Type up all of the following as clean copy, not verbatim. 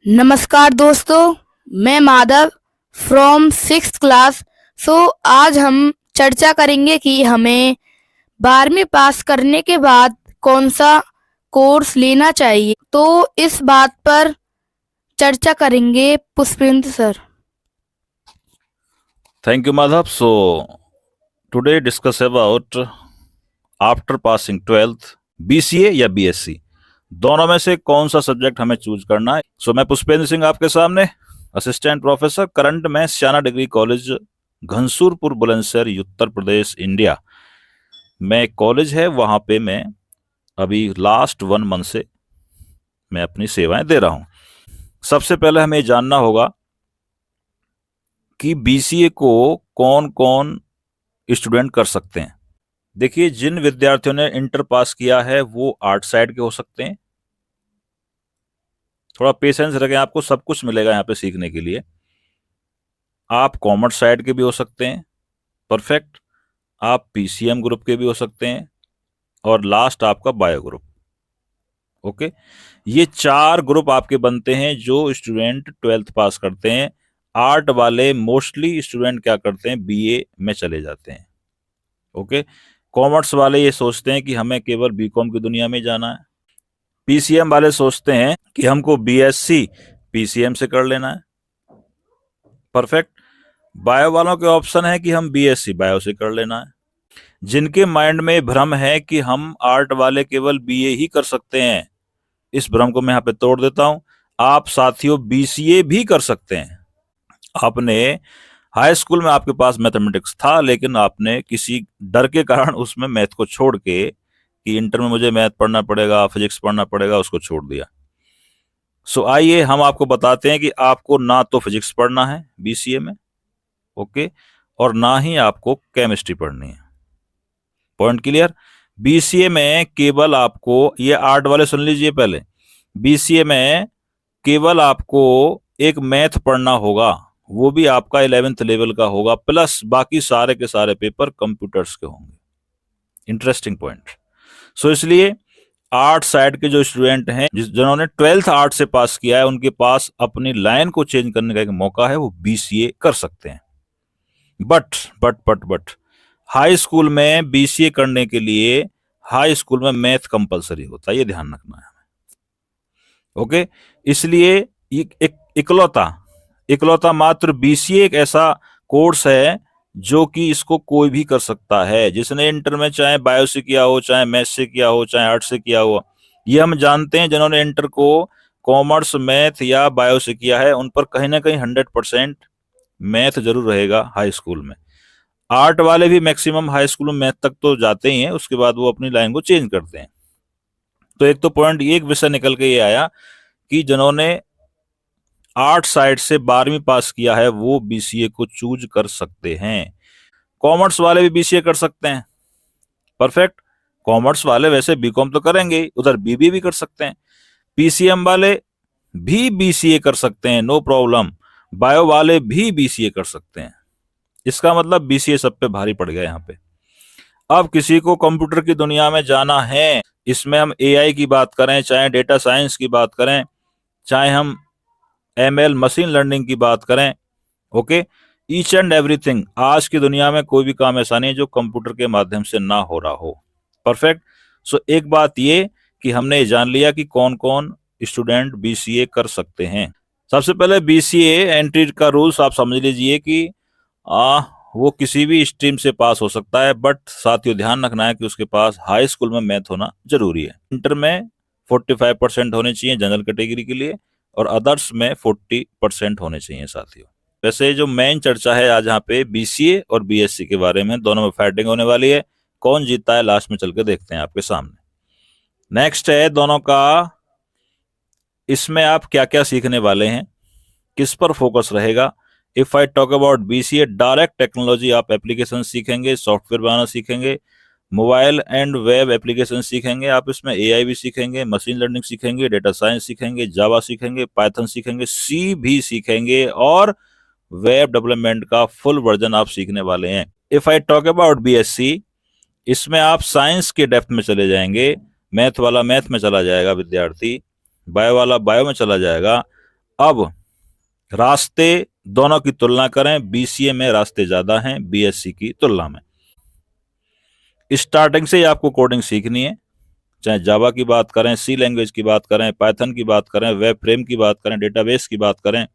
नमस्कार दोस्तों, मैं माधव फ्रॉम सिक्स्थ क्लास। आज हम चर्चा करेंगे कि हमें 12वीं पास करने के बाद कौन सा कोर्स लेना चाहिए। तो इस बात पर चर्चा करेंगे Pushpendra sir. Thank you, Madhav. So, today discuss about after passing 12th BCA या BSc दोनों में से कौन सा सब्जेक्ट हमें चूज करना है। मैं पुष्पेंद्र सिंह आपके सामने असिस्टेंट प्रोफेसर करंट में श्याना degree college घनसूरपुर Bulandshahr Uttar Pradesh India में कॉलेज है, वहां पे मैं अभी लास्ट 1 मंथ से मैं अपनी सेवाएं दे रहा हूं। सबसे पहले हमें जानना होगा कि बीसीए को कौन कौन स्टूडेंट कर सकते हैं। देखिए, जिन विद्यार्थियों ने इंटर पास किया है वो आर्ट साइड के हो सकते हैं। थोड़ा पेशेंस रखें, आपको सब कुछ मिलेगा यहाँ पे सीखने के लिए। आप कॉमर्स साइड के भी हो सकते हैं, परफेक्ट। आप पीसीएम ग्रुप के भी हो सकते हैं, और लास्ट आपका बायो ग्रुप। ओके, ये 4 ग्रुप आपके बनते हैं जो स्टूडेंट 12th पास करते हैं। आर्ट वाले मोस्टली स्टूडेंट क्या करते हैं, बीए में चले जाते हैं। ओके, कॉमर्स वाले ये सोचते हैं कि हमें केवल बीकॉम की दुनिया में जाना है। पीसीएम वाले सोचते हैं कि हमको बीएससी पीसीएम से कर लेना है, परफेक्ट। बायो वालों के ऑप्शन है कि हम बीएससी बायो से कर लेना है। जिनके माइंड में भ्रम है कि हम आर्ट वाले केवल बीए ही कर सकते हैं, इस भ्रम को मैं यहाँ पे तोड़ देता हूं। आप साथियों बीसीए भी कर सकते हैं। आपने हाई स्कूल में आपके पास मैथमेटिक्स था, लेकिन आपने किसी डर के कारण उसमें मैथ को छोड़ के, कि इंटर में मुझे मैथ पढ़ना पड़ेगा, फिजिक्स पढ़ना पड़ेगा, उसको छोड़ दिया। आइए हम आपको बताते हैं कि आपको ना तो फिजिक्स पढ़ना है बीसीए में, ओके, और ना ही आपको केमिस्ट्री पढ़नी है। Point clear. बीसीए में केवल आपको, ये आर्ट वाले सुन लीजिए पहले, बीसीए में केवल आपको एक मैथ पढ़ना होगा, वो भी आपका 11th लेवल का होगा, प्लस बाकी सारे के सारे पेपर कंप्यूटर्स के होंगे। Interesting point. इसलिए आर्ट साइड के जो स्टूडेंट हैं, जिन्होंने 12th आर्ट से पास किया है, उनके पास अपनी लाइन को चेंज करने का एक मौका है, वो बीसीए कर सकते हैं। बट हाई स्कूल में बीसीए करने के लिए हाई स्कूल में मैथ कंपलसरी होता है, ये ध्यान रखना है हमें। ओके, इसलिए इकलौता मात्र बीसीए एक ऐसा कोर्स है जो कि इसको कोई भी कर सकता है, जिसने इंटर में चाहे बायो से किया हो, चाहे मैथ से किया हो, चाहे आर्ट से किया हो। ये हम जानते हैं, जिन्होंने इंटर को कॉमर्स, मैथ या बायो से किया है, उन पर कहीं ना कहीं 100% मैथ जरूर रहेगा हाई स्कूल में। आर्ट वाले भी मैक्सिमम हाई स्कूल में मैथ तक तो जाते ही हैं, उसके बाद वो अपनी लाइन को चेंज करते हैं। तो एक तो पॉइंट, एक विषय निकल के ये आया कि जिन्होंने आर्ट साइड से 12वीं पास किया है वो बीसीए को चूज कर सकते हैं। कॉमर्स वाले भी बीसीए कर सकते हैं, परफेक्ट। कॉमर्स वाले वैसे बीकॉम तो करेंगे, उधर बीबीए भी कर सकते हैं। पीसीएम वाले भी बीसीए कर सकते हैं, नो प्रॉब्लम। बायो वाले भी बीसीए कर सकते हैं। इसका मतलब बीसीए सब पे भारी पड़ गया यहाँ पे। अब किसी को कंप्यूटर की दुनिया में जाना है, इसमें हम एआई की बात करें, चाहे डेटा साइंस की बात करें, चाहे हम एमएल मशीन लर्निंग की बात करें, ओके, ईच एंड एवरीथिंग, आज की दुनिया में कोई भी काम ऐसा नहीं है जो कंप्यूटर के माध्यम से ना हो रहा हो, परफेक्ट। एक बात ये कि हमने ये जान लिया कि कौन कौन स्टूडेंट बीसीए कर सकते हैं। सबसे पहले बीसीए एंट्री का रूल्स आप समझ लीजिए कि वो किसी भी स्ट्रीम से पास हो सकता है, बट साथियों ध्यान रखना है कि उसके पास हाई स्कूल में मैथ होना जरूरी है। इंटर में 45% होने चाहिए जनरल कैटेगरी के लिए, और अदर्स में 40% होने चाहिए साथियों। वैसे जो मेन चर्चा है आज यहाँ पे बीसीए और बीएससी के बारे में, दोनों में फाइटिंग होने वाली है। कौन जीतता है लास्ट में चल के देखते हैं आपके सामने। नेक्स्ट है दोनों का, इसमें आप क्या क्या सीखने वाले हैं, किस पर फोकस रहेगा। If I talk about BCA, direct technology, आप एप्लीकेशन सीखेंगे, सॉफ्टवेयर बनाना सीखेंगे, मोबाइल एंड वेब एप्लीकेशन सीखेंगे, आप इसमें एआई भी सीखेंगे, मशीन लर्निंग सीखेंगे, डेटा साइंस सीखेंगे, जावा सीखेंगे, पाइथन सीखेंगे, सी भी सीखेंगे, और वेब डेवलपमेंट का फुल वर्जन आप सीखने वाले हैं। If I talk about BSc, इसमें आप साइंस के डेप्थ में चले जाएंगे, मैथ वाला मैथ में चला जाएगा विद्यार्थी, बायो वाला बायो में चला जाएगा, अब रास्ते दोनों की तुलना करें, बीसीए में रास्ते ज्यादा हैं बीएससी की तुलना में। स्टार्टिंग से ही आपको कोडिंग सीखनी है, चाहे जावा की बात करें, सी लैंग्वेज की बात करें, पाइथन की बात करें, वेब फ्रेम की बात करें, डेटाबेस की बात करें।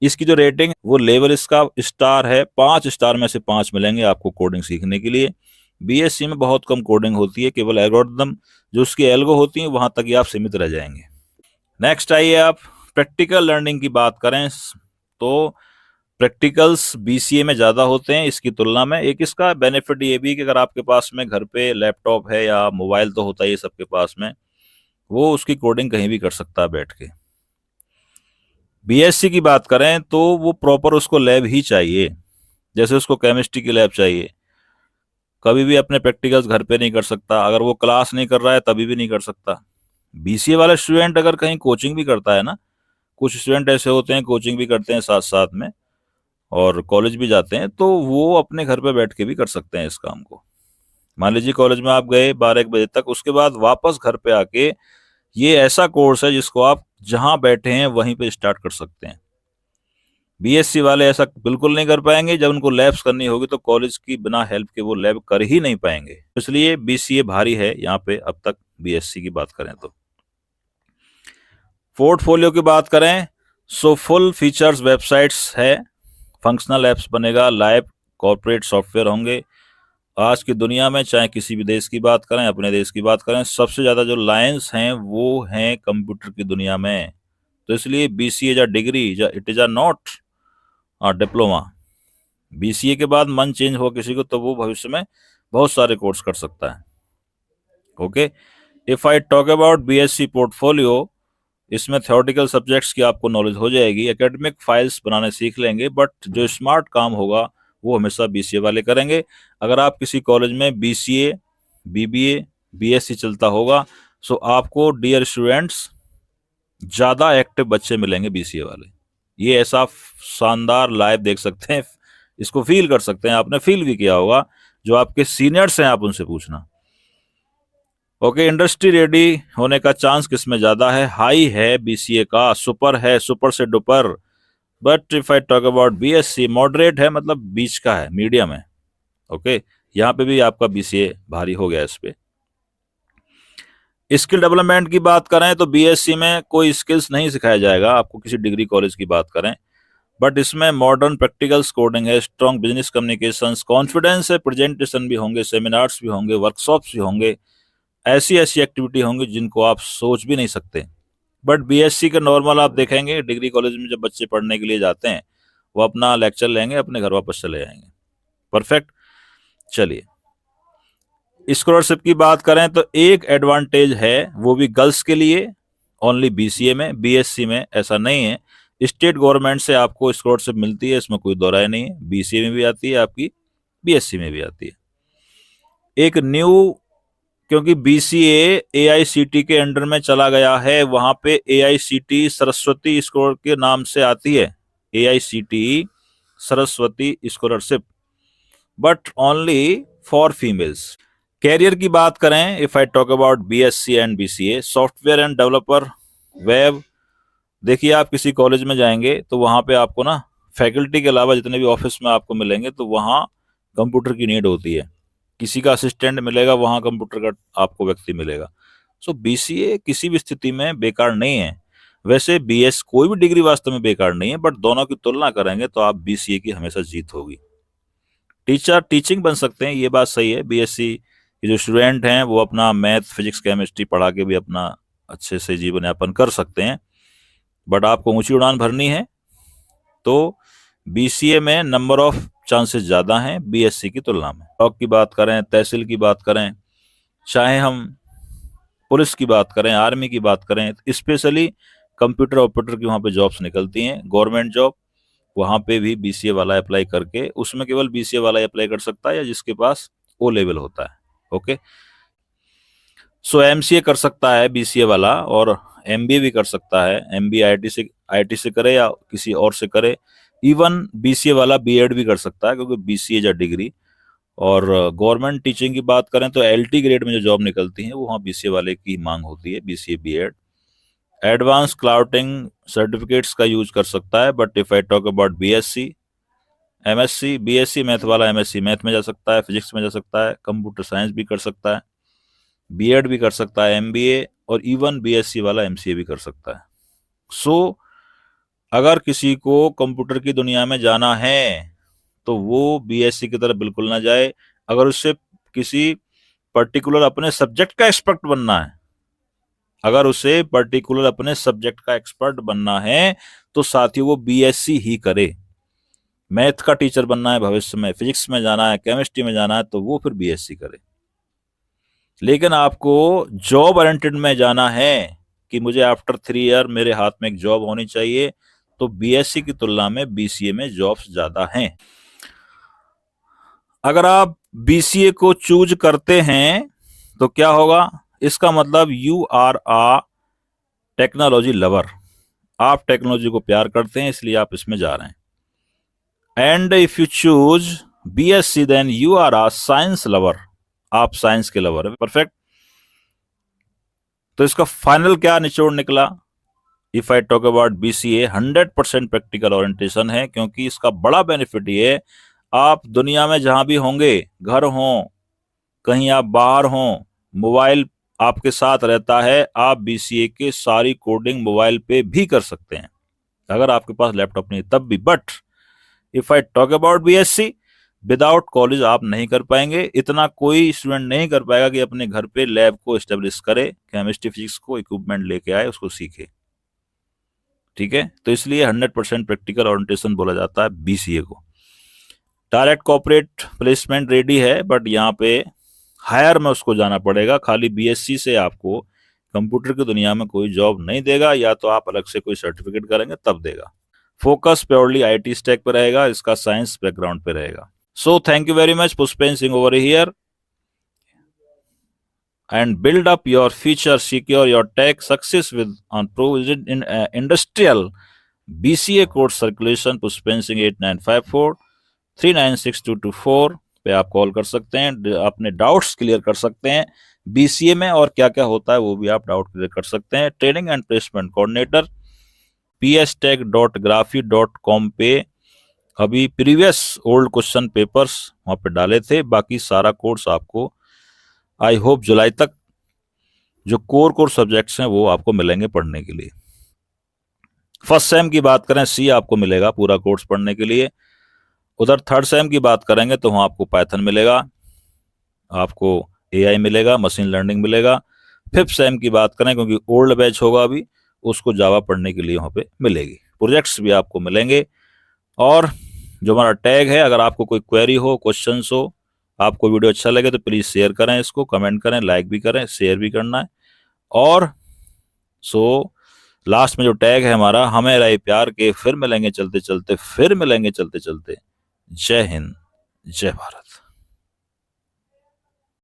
इसकी जो रेटिंग वो लेवल इसका स्टार है, 5 स्टार में से 5 मिलेंगे आपको कोडिंग सीखने के लिए। बीएससी में बहुत कम कोडिंग होती है, केवल एल्गोरिथम जो उसकी एल्गो होती है वहां तक ही आप सीमित रह जाएंगे। नेक्स्ट आइए आप प्रैक्टिकल लर्निंग की बात करें तो प्रैक्टिकल्स बीसीए में ज़्यादा होते हैं इसकी तुलना में। एक इसका बेनिफिट ये भी कि अगर आपके पास में घर पे लैपटॉप है या मोबाइल तो होता ही है सबके पास में, वो उसकी कोडिंग कहीं भी कर सकता है बैठ के। बीएससी की बात करें तो वो प्रॉपर उसको लैब ही चाहिए, जैसे उसको केमिस्ट्री की लैब चाहिए। कभी भी अपने प्रैक्टिकल्स घर पे नहीं कर सकता, अगर वो क्लास नहीं कर रहा है तभी भी नहीं कर सकता। बीसीए वाला स्टूडेंट अगर कहीं कोचिंग भी करता है ना, कुछ स्टूडेंट ऐसे होते हैं कोचिंग भी करते हैं साथ साथ में और कॉलेज भी जाते हैं, तो वो अपने घर पे बैठ के भी कर सकते हैं इस काम को। मान लीजिए कॉलेज में आप गए 12-1 बजे तक, उसके बाद वापस घर पे आके ये ऐसा कोर्स है जिसको आप जहां बैठे हैं वहीं पे स्टार्ट कर सकते हैं। बीएससी वाले ऐसा बिल्कुल नहीं कर पाएंगे, जब उनको लैब्स करनी होगी तो कॉलेज की बिना हेल्प के वो लैब कर ही नहीं पाएंगे। इसलिए बीसीए भारी है यहाँ पे अब तक बीएससी की बात करें तो। पोर्टफोलियो की बात करें सो फुल फीचर्स वेबसाइट्स है, फंक्शनल ऐप्स बनेगा, लाइव कॉर्पोरेट सॉफ्टवेयर होंगे। आज की दुनिया में चाहे किसी भी देश की बात करें, अपने देश की बात करें, सबसे ज़्यादा जो लायंस हैं वो हैं कंप्यूटर की दुनिया में। तो इसलिए बीसीए जा degree it is a not diploma. BCA के बाद मन चेंज हो किसी को तो वो भविष्य में बहुत सारे कोर्स कर सकता है। Okay, if I talk about BSc portfolio, इसमें थ्योरेटिकल सब्जेक्ट्स की आपको नॉलेज हो जाएगी, एकेडमिक फाइल्स बनाने सीख लेंगे, बट जो स्मार्ट काम होगा वो हमेशा बीसीए वाले करेंगे। अगर आप किसी कॉलेज में बीसीए, बीबीए, बीएससी चलता होगा, सो आपको डियर स्टूडेंट्स ज़्यादा एक्टिव बच्चे मिलेंगे बीसीए वाले। ये ऐसा शानदार लाइव देख सकते हैं, इसको फील कर सकते हैं, आपने फील भी किया होगा। जो आपके सीनियर्स हैं आप उनसे पूछना। ओके, इंडस्ट्री रेडी होने का चांस किसमें ज़्यादा है? हाई है बीसीए का, सुपर है, सुपर से duper. But if I talk about BSc, moderate है, मतलब बीच का है, मीडियम है। ओके, यहाँ पे भी आपका बीसीए भारी हो गया इस पे। स्किल डेवलपमेंट की बात करें तो बीएससी में कोई स्किल्स नहीं सिखाया जाएगा आपको, किसी डिग्री कॉलेज की बात करें, बट इसमें मॉडर्न प्रैक्टिकल्स कोडिंग है, स्ट्रॉन्ग बिजनेस कम्युनिकेशंस, कॉन्फिडेंस है, प्रेजेंटेशन भी होंगे, सेमिनार्स भी होंगे, वर्कशॉप्स भी होंगे, ऐसी ऐसी एक्टिविटी होंगी जिनको आप सोच भी नहीं सकते। बट बीएससी का नॉर्मल आप देखेंगे डिग्री कॉलेज में जब बच्चे पढ़ने के लिए जाते हैं वो अपना लेक्चर लेंगे, अपने घर वापस चले जाएंगे। परफेक्ट। चलिए, स्कॉलरशिप की बात करें तो एक एडवांटेज है, वो भी गर्ल्स के लिए, ओनली बीसीए में, बीएससी में ऐसा नहीं है। स्टेट गवर्नमेंट से आपको स्कॉलरशिप मिलती है, इसमें कोई दो राय नहीं है। बीसीए में भी आती है आपकी, बीएससी में भी आती है। एक न्यू, क्योंकि बीसीए एआईसीटी के अंडर में चला गया है, वहां पे एआईसीटी सरस्वती स्कॉलर के नाम से आती है, AICT Saraswati scholarship, but only for females. Career की बात करें, if I talk about BSc and BCA, software and developer, web. देखिए आप किसी कॉलेज में जाएंगे तो वहां पे आपको ना फैकल्टी के अलावा जितने भी ऑफिस में आपको मिलेंगे तो वहाँ कंप्यूटर की नीड होती है, किसी का असिस्टेंट मिलेगा, वहाँ कंप्यूटर का आपको व्यक्ति मिलेगा। सो बीसीए किसी भी स्थिति में बेकार नहीं है। वैसे बीएस कोई भी डिग्री वास्तव में बेकार नहीं है, बट दोनों की तुलना करेंगे तो आप बीसीए की हमेशा जीत होगी। टीचर टीचिंग बन सकते हैं, ये बात सही है। बीएससी के जो स्टूडेंट हैं वो अपना मैथ, फिजिक्स, केमिस्ट्री पढ़ा के भी अपना अच्छे से जीवन यापन कर सकते हैं, बट आपको ऊंची उड़ान भरनी है तो बीसीए में नंबर ऑफ चांसेस ज़्यादा हैं बीएससी की तुलना में। ब्लॉक की बात करें, तहसील की बात करें, चाहे हम पुलिस की बात करें, आर्मी की बात करें, स्पेशली कंप्यूटर ऑपरेटर की वहाँ पे जॉब्स निकलती हैं, गवर्नमेंट जॉब, वहाँ पे भी बीसीए वाला अप्लाई करके, उसमें केवल बीसीए वाला अप्लाई कर सकता है या जिसके पास ओ लेवल होता है। ओके, सो एमसीए कर सकता है बीसीए वाला और एमबीए भी कर सकता है। एमबीए आईटी से करे या किसी और से करे। इवन बीसीए वाला बीएड भी कर सकता है, क्योंकि बीसीए या डिग्री। और गवर्नमेंट टीचिंग की बात करें तो एलटी ग्रेड में जो जॉब निकलती है वो वहाँ बीसीए वाले की मांग होती है, BCA BEd. Advance clouding certificates का यूज कर सकता है। But if I talk about BSc, MSc, BSc math वाला एमएससी मैथ में जा सकता है, फिजिक्स में जा सकता है, कंप्यूटर साइंस भी कर सकता है, बीएड भी कर सकता है, एमबीए, और इवन बीएससी वाला एमसीए भी कर सकता है। सो अगर किसी को कंप्यूटर की दुनिया में जाना है तो वो बीएससी की तरफ बिल्कुल ना जाए। अगर उससे किसी पर्टिकुलर अपने सब्जेक्ट का एक्सपर्ट बनना है, अगर उसे पर्टिकुलर अपने सब्जेक्ट का एक्सपर्ट बनना है तो साथियों वो बीएससी ही करे। मैथ का टीचर बनना है भविष्य में, फिजिक्स में जाना है, केमिस्ट्री में जाना है, तो वो फिर बीएससी करे। लेकिन आपको जॉब ओरिएंटेड में जाना है कि मुझे आफ्टर 3 ईयर मेरे हाथ में एक जॉब होनी चाहिए, तो बीएससी की तुलना में बीसीए में जॉब्स ज्यादा हैं। अगर आप बीसीए को चूज करते हैं तो क्या होगा, इसका मतलब you are a technology lover. आप टेक्नोलॉजी को प्यार करते हैं इसलिए आप इसमें जा रहे हैं। And if you choose BSc then you are a science lover, आप साइंस के लवर है। परफेक्ट। तो इसका फाइनल क्या निचोड़ निकला, if I talk about BCA 100% practical orientation है, क्योंकि इसका बड़ा बेनिफिट ये है, आप दुनिया में जहां भी होंगे, घर हो, कहीं आप बाहर हो, मोबाइल आपके साथ रहता है, आप बीसीए के सारी कोडिंग मोबाइल पे भी कर सकते हैं अगर आपके पास लैपटॉप नहीं तब भी। But if I talk about BSc, without college आप नहीं कर पाएंगे। इतना कोई स्टूडेंट नहीं कर पाएगा कि अपने घर पे लैब को एस्टेब्लिश करे, केमिस्ट्री फिजिक्स को इक्विपमेंट लेके आए, उसको सीखे। ठीक है, तो इसलिए 100% प्रैक्टिकल ओरिएंटेशन बोला जाता है बीसीए को। डायरेक्ट कॉर्पोरेट प्लेसमेंट रेडी है, बट यहाँ पे हायर में उसको जाना पड़ेगा। खाली बीएससी से आपको कंप्यूटर की दुनिया में कोई जॉब नहीं देगा, या तो आप अलग से कोई सर्टिफिकेट करेंगे तब देगा। फोकस प्योरली आईटी स्टैक पे रहेगा, इसका साइंस बैकग्राउंड पे रहेगा। So thank you very much, Pushpen Singh over here, and build up your future, secure your tech success with on provision in industrial BCA code circulation। Pushpen Singh 8954 3962224 पे आप कॉल कर सकते हैं, अपने डाउट्स क्लियर कर सकते हैं। बीसीए में और क्या क्या होता है वो भी आप डाउट क्लियर कर सकते हैं। Training and placement coordinator pstech.graphy.com पे अभी प्रीवियस ओल्ड क्वेश्चन पेपर्स वहां पे डाले थे, बाकी सारा कोर्स आपको आई होप जुलाई तक जो कोर सब्जेक्ट्स हैं वो आपको मिलेंगे पढ़ने के लिए। फर्स्ट सेम की बात करें, सी आपको मिलेगा पूरा कोर्स पढ़ने के लिए। उधर थर्ड सेम की बात करेंगे तो वहाँ आपको पाइथन मिलेगा, आपको एआई मिलेगा, मशीन लर्निंग मिलेगा। फिफ्थ सेम की बात करें, क्योंकि ओल्ड बैच होगा अभी, उसको जावा पढ़ने के लिए वहाँ पे मिलेगी। प्रोजेक्ट्स भी आपको मिलेंगे। और जो हमारा टैग है, अगर आपको कोई क्वेरी हो, क्वेश्चंस हो, आपको वीडियो अच्छा लगे तो प्लीज़ शेयर करें, इसको कमेंट करें, लाइक भी करें, शेयर भी करना है। और लास्ट में जो टैग है हमारा, हमें रहे प्यार के, फिर मिलेंगे चलते चलते, फिर मिलेंगे चलते चलते। जय हिंद, जय भारत।